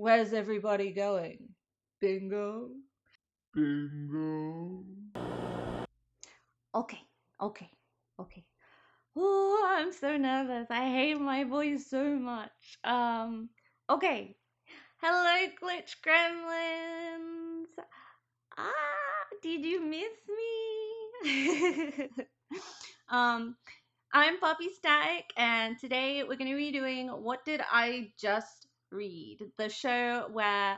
Where's everybody going? Bingo. Bingo. Okay, okay, okay. Oh, I'm so nervous. I hate my voice so much. Okay. Hello, glitch gremlins. Did you miss me? um, I'm Poppy Static, and today we're going to be doing What Did I Just Read? The show where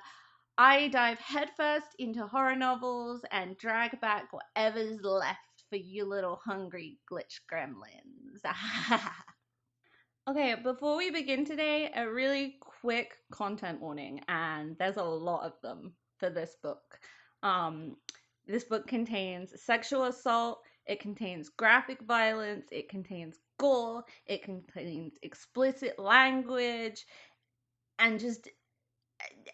I dive headfirst into horror novels and drag back whatever's left for you little hungry glitch gremlins. Okay, before we begin today, a really quick content warning, and there's a lot of them for this book. Um, this book contains sexual assault, it contains graphic violence, it contains gore, it contains explicit language, and just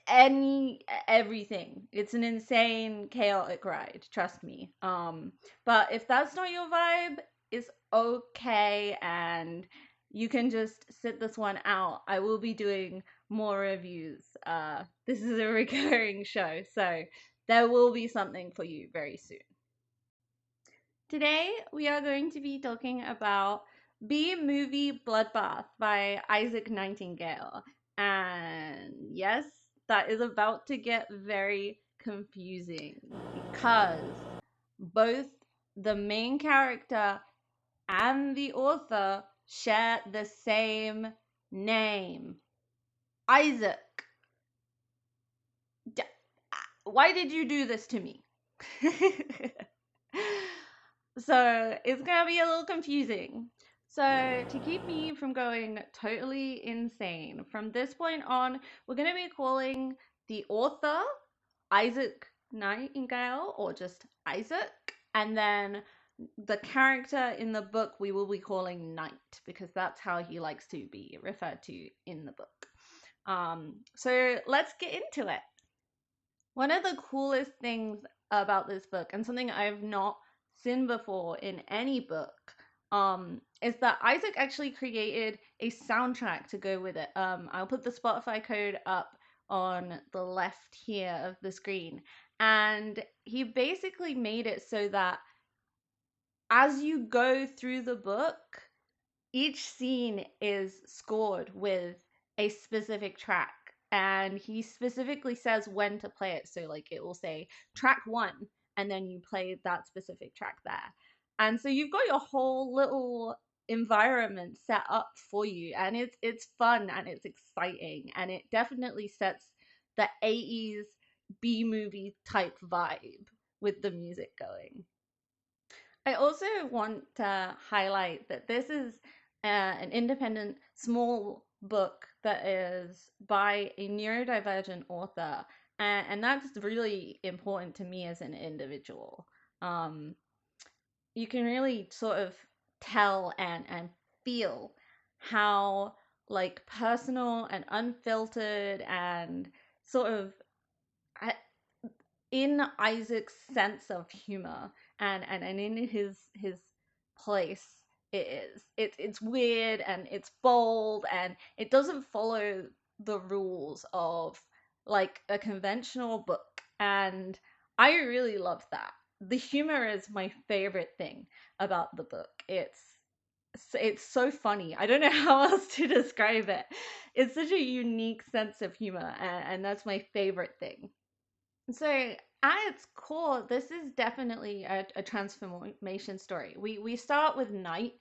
everything. It's an insane, chaotic ride, trust me. But if that's not your vibe, it's okay, and you can just sit this one out. I will be doing more reviews. This is a recurring show, so there will be something for you very soon. Today we are going to be talking about B-Movie Bloodbath by Isaac Nightingale. And yes, that is about to get very confusing because both the main character and the author share the same name, Isaac. Why did you do this to me? So it's gonna be a little confusing. So to keep me from going totally insane, from this point on, we're gonna be calling the author Isaac Nightingale or just Isaac, and then the character in the book we will be calling Knight because that's how he likes to be referred to in the book. So let's get into it. One of the coolest things about this book, and something I've not seen before in any book, is that Isaac actually created a soundtrack to go with it. I'll put the Spotify code up on the left here of the screen. And he basically made it so that as you go through the book, each scene is scored with a specific track, and he specifically says when to play it. So like it will say track 1, and then you play that specific track there, and so you've got your whole little environment set up for you, and it's fun and it's exciting, and it definitely sets the 80s B movie type vibe with the music going. I also want to highlight that this is an independent small book that is by a neurodivergent author, and that's really important to me as an individual. Um, you can really sort of tell and feel how like personal and unfiltered and sort of in Isaac's sense of humor and in his place it is. It's weird and it's bold and it doesn't follow the rules of like a conventional book, and I really love that. The humor is my favorite thing about the book. It's so funny. I don't know how else to describe it. It's such a unique sense of humor, and that's my favorite thing. So at its core, this is definitely a transformation story. We start with Knight,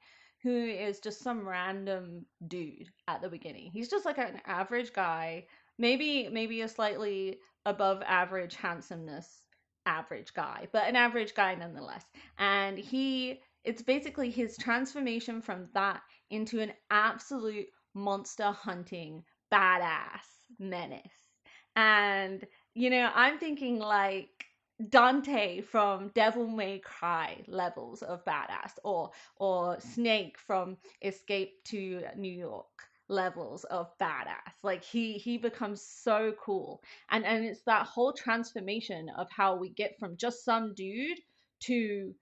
who is just some random dude at the beginning. He's just like an average guy, maybe a slightly above average handsomeness average guy, but an average guy nonetheless. And it's basically his transformation from that into an absolute monster hunting badass menace. And I'm thinking like Dante from Devil May Cry levels of badass, or Snake from Escape to New York levels of badass. Like he becomes so cool. And it's that whole transformation of how we get from just some dude to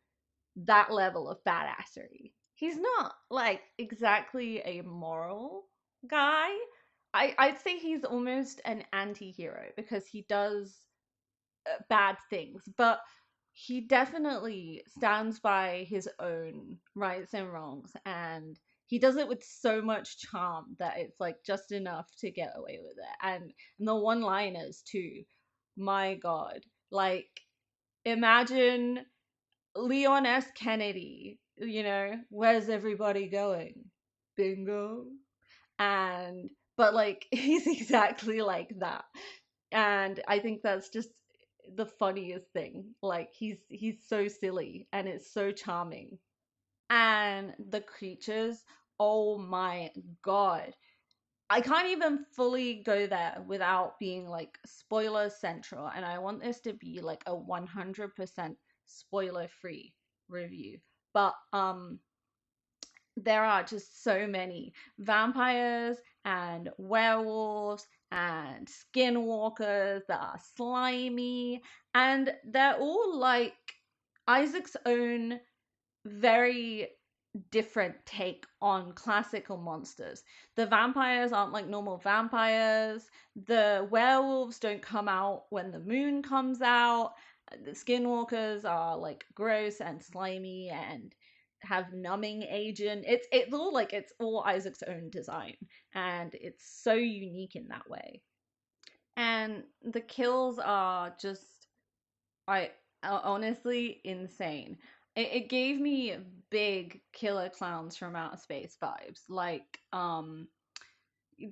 that level of badassery. He's not like exactly a moral guy, I'd say he's almost an anti-hero because he does bad things, but he definitely stands by his own rights and wrongs, and he does it with so much charm that it's like just enough to get away with it. And the one-liners too, my god, like imagine Leon S. Kennedy, where's everybody going? Bingo. And but like he's exactly like that. And I think that's just the funniest thing. Like he's so silly and it's so charming. And the creatures, oh my god. I can't even fully go there without being like spoiler central, and I want this to be like a 100% spoiler free review. But there are just so many vampires and werewolves and skinwalkers that are slimy, and they're all like Isaac's own very different take on classical monsters. The vampires aren't like normal vampires. The werewolves don't come out when the moon comes out. The skinwalkers are like gross and slimy and have numbing agent. It's all Isaac's own design, and it's so unique in that way. And the kills are just I honestly insane. It gave me big killer clowns from outer space vibes. Like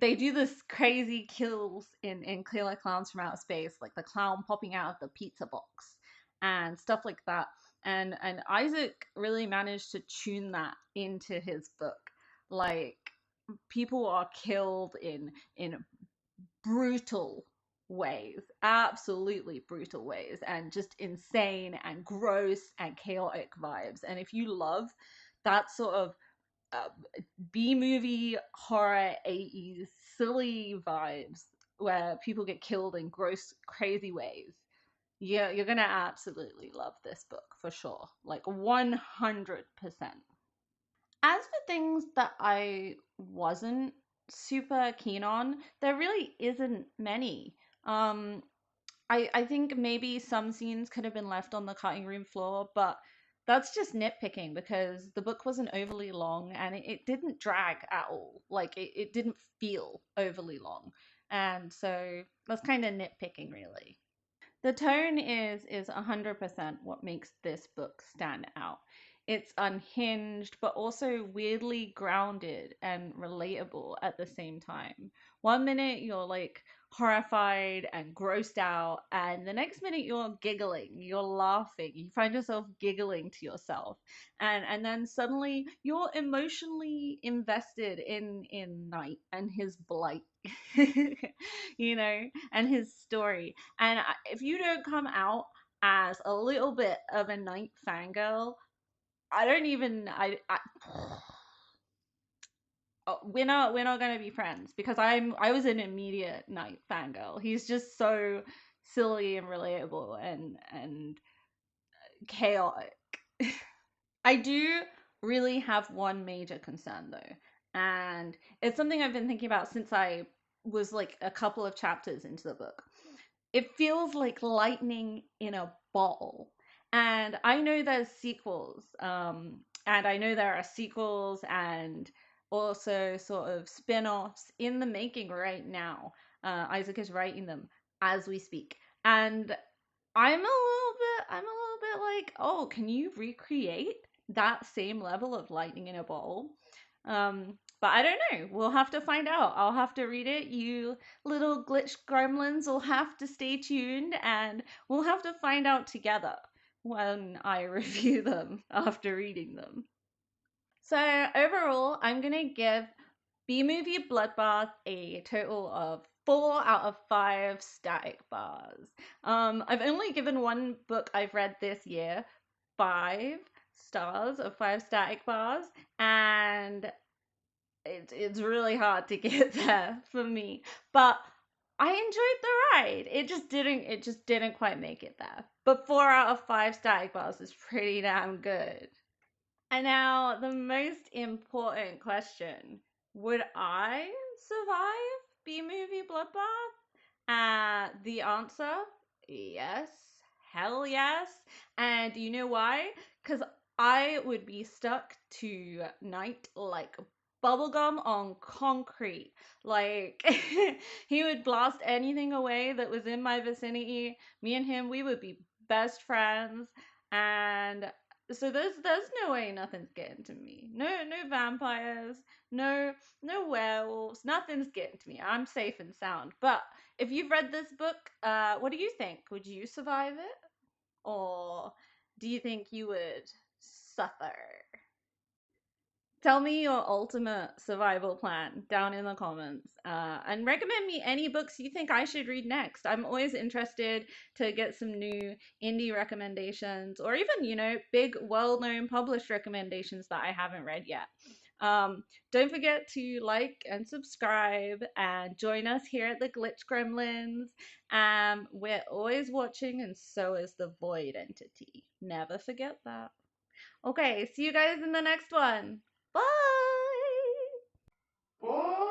they do this crazy kills in killer clowns from outer space, like the clown popping out of the pizza box and stuff like that. And Isaac really managed to tune that into his book. Like people are killed in brutal ways, absolutely brutal ways, and just insane and gross and chaotic vibes. And if you love that sort of uh, B movie horror 80s silly vibes where people get killed in gross, crazy ways, yeah, you're gonna absolutely love this book for sure. Like 100%. As for things that I wasn't super keen on, there really isn't many. Um, I think maybe some scenes could have been left on the cutting room floor, but that's just nitpicking because the book wasn't overly long and it didn't drag at all. Like it didn't feel overly long. And so that's kind of nitpicking, really. The tone is 100% what makes this book stand out. It's unhinged, but also weirdly grounded and relatable at the same time. One minute you're like horrified and grossed out, and the next minute you're giggling, you're laughing, you find yourself giggling to yourself, and then suddenly you're emotionally invested in Knight and his blight, and his story. And if you don't come out as a little bit of a Knight fangirl, I don't even oh, we're not gonna be friends because I was an immediate Knight fangirl. He's just so silly and relatable and chaotic. I do really have one major concern though, and it's something I've been thinking about since I was like a couple of chapters into the book. It feels like lightning in a bottle. And I know there's sequels, and I know there are sequels and also sort of spin-offs in the making right now. Isaac is writing them as we speak. And I'm a little bit like, oh, can you recreate that same level of lightning in a bottle? But I don't know. We'll have to find out. I'll have to read it. You little glitch gremlins will have to stay tuned, and we'll have to find out together when I review them after reading them. So overall, I'm gonna give B-Movie Bloodbath a total of 4 out of 5 static bars. I've only given one book I've read this year 5 stars of 5 static bars, and it's really hard to get there for me. But I enjoyed the ride. It just didn't quite make it there. But 4 out of 5 static bars is pretty damn good. And now the most important question. Would I survive? B-Movie Bloodbath? The answer, yes. Hell yes. And you know why? Because I would be stuck tonight like bubblegum on concrete. Like, he would blast anything away that was in my vicinity. Me and him, we would be best friends. And so there's no way nothing's getting to me. No vampires, no werewolves, nothing's getting to me. I'm safe and sound. But if you've read this book, what do you think? Would you survive it? Or do you think you would suffer? Tell me your ultimate survival plan down in the comments. And recommend me any books you think I should read next. I'm always interested to get some new indie recommendations or even, big, well known published recommendations that I haven't read yet. Don't forget to like and subscribe and join us here at the Glitch Gremlins. We're always watching, and so is the Void Entity. Never forget that. Okay, see you guys in the next one. Bye! Bye.